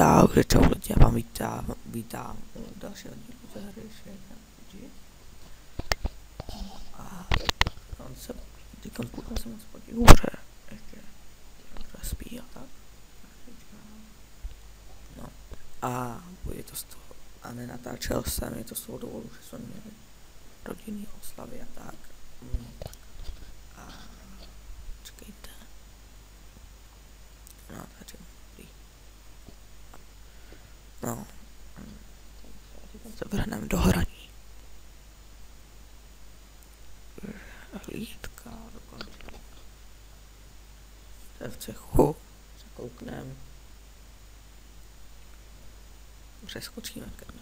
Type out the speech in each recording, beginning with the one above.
Takže čau lidi, já vám vítám u dalšího dílu ze hry Shake a on se týkám půjdu se moc podívu, že ještě spí a tak. No a bude to z toho, a nenatáčel jsem, je to z toho důvodu, že jsme měli rodinný oslavy a tak. A čekejte. Natáčím dobrý. No. Teď se vrhneme do hraní. Hlídka dokončí. To je v cechu. Se kouknem. Přeskočíme ke mně.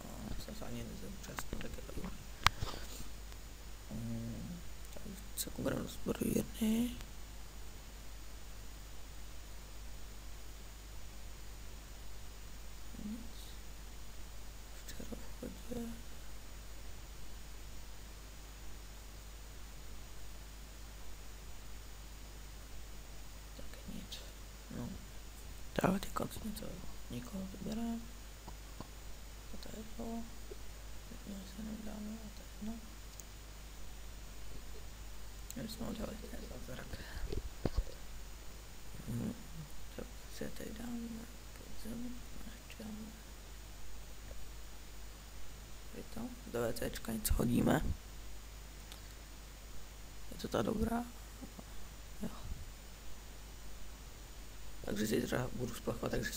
No, jsem se ani nezúčastnil, tak je to dobrý. Tak se koukneme do zbrojírny. Včera v chodě. Taky nic. No. Dále ty konc něco nikoho vyberám. A to je to. Měli se jenom dáme a to je jedno. Měli jsme udělali ten zázrak. Tak se tady dáme podzem. Ještě dáme. Je to? Do WCčka něco hodíme. Je to ta dobrá? Jo. Takže zítra budu splachovat, takže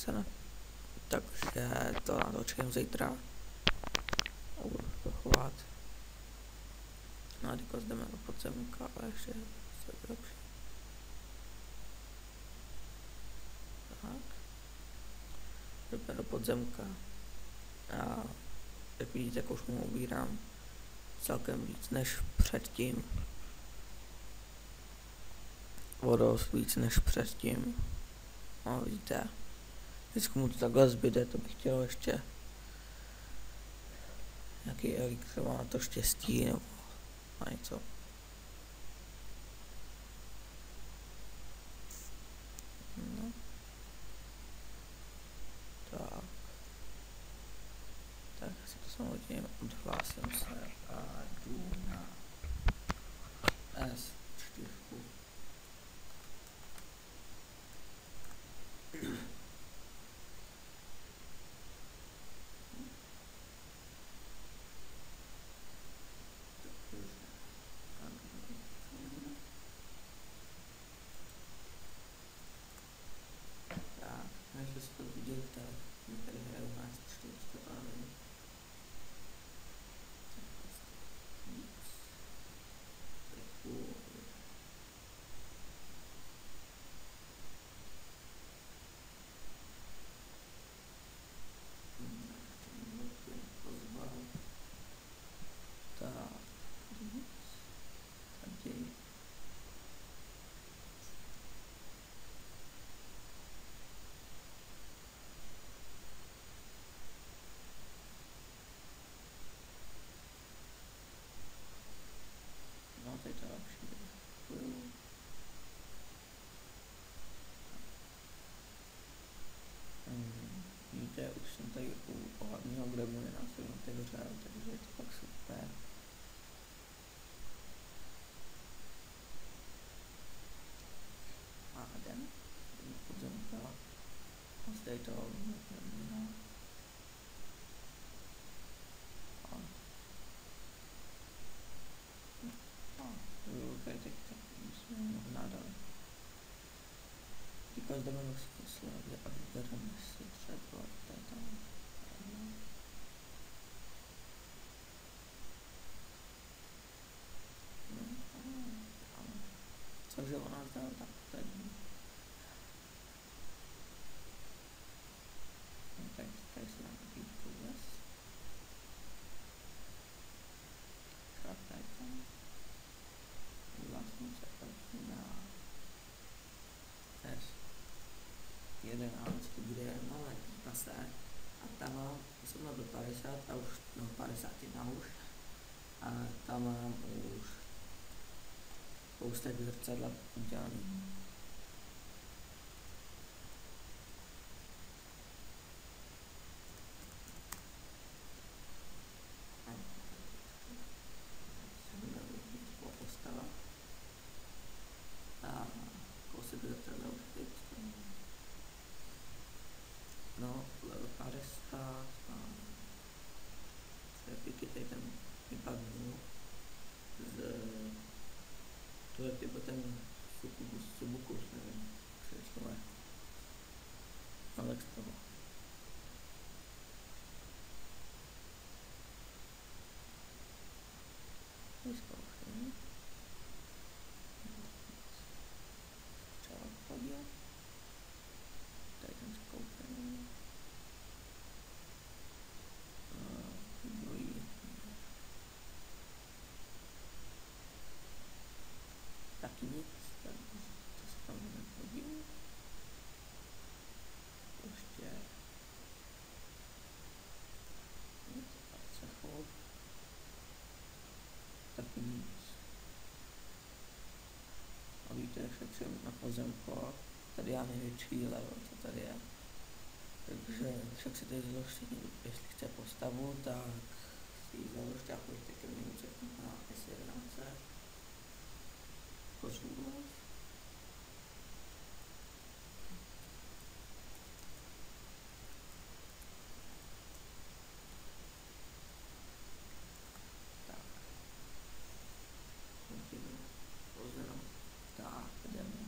to natočím zítra. A budu splachovat. No a teďka jdeme do podzemka a ještě se vylepší. Tak. Jdeme do podzemka. A jak vidíte, jak už mu ubírám celkem víc než předtím. O dost víc než předtím. No vidíte, vždycky mu to takhle zbyde, to bych chtěl ještě nějaký elixir, má na to štěstí nebo na něco. No. Tak si to samozřejmě odhlásím se a jdu na S4. Jestli jste to viděli, tak tady hraju na S4, to nevím. No, teď to lepší. Víte, už jsem tady u hlavního grebu nenásilně otevřel, takže je to fakt super. A jdem podzemka. A zde to no. Teď jsme možná dali. Teďka jdeme do Slavy a vybereme si třeba této. Cože ona zdala tak tady. Tak tady se nám takový průles. Šraptaj tam. Vlastně se na S11, kde malé pase a tam mám, jsem byl 50 a už, no 51 už a tam mám už kousek zrcadla udělaný. vyzkouším. Třeba podívat. Tady ten skoupený. Druhý. Taky nic, tak to se tam nepodívám. Ještě nic, cechou. Taky nic. A víte, jak šetřím na pozemko, tady já největší level, co tady je. Takže však si tady zložte, jestli chce postavu, tak si ji založte a pojďte ke mně na S11. Pozvu vás. Tak. Můžeme pozorovat. Tak, jdeme.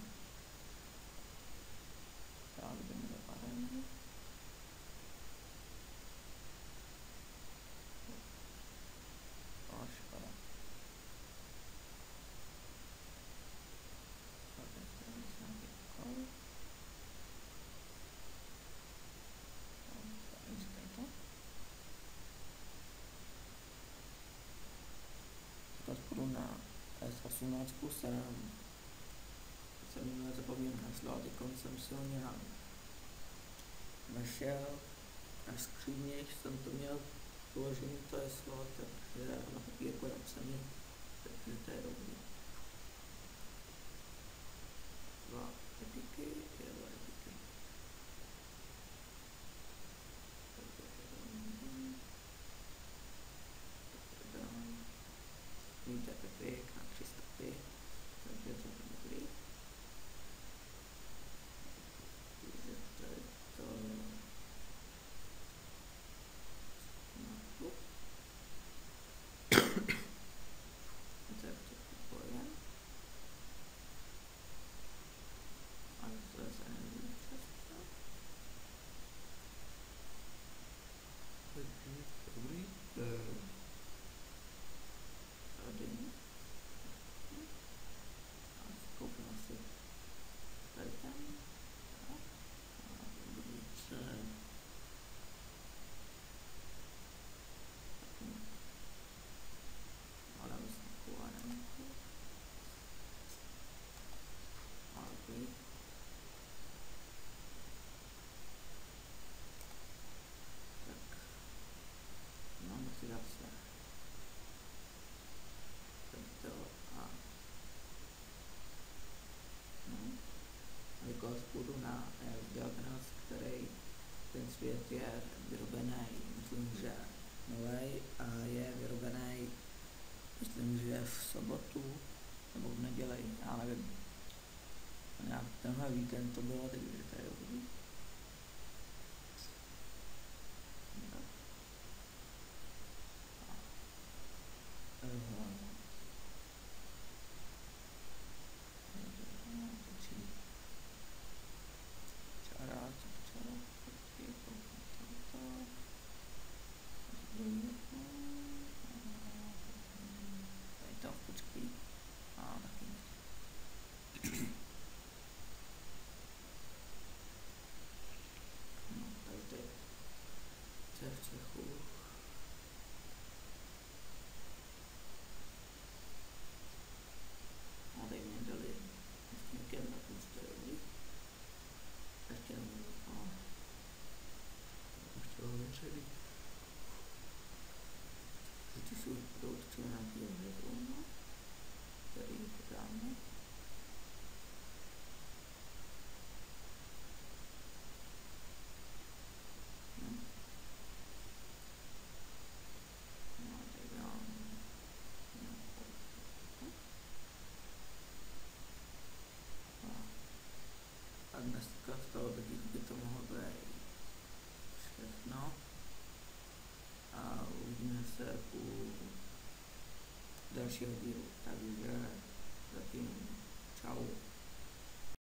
Tak, jdeme do areny. Škoda. Teď půjdu na S18, jsem nezapomněl heslo a teď jsem si ho nějak našel. Na skříně jsem to měl položený to heslo, takže na papírku napsaný, takže to je dobrý. 2 epiky, 2 epiky. Víte, epik na 305, takže to je dobrý. Takže to je to. Dobrý. Tady. A koupím asi tady ten. Tak. A ruce. Ale myslím kulárenku. A dobrý. Zase to a jako půjdu na S19, který ten svět je vyrobený, myslím, že nový a je vyrobený, myslím, že v sobotu nebo v neděli, já nevím. A nějak tenhle víkend to bylo, takže to je dobrý. V Čechu. A tady mě dali ještě na půjčce dobrý. Ještě nemůžu. Ještě ho vyřadí. Ty jsou proutky nějaký hvězdou, tady dáme. A dneska z toho taky by to mohlo být všechno. A uvidíme se u dalšího dílu. Takže zatím čau.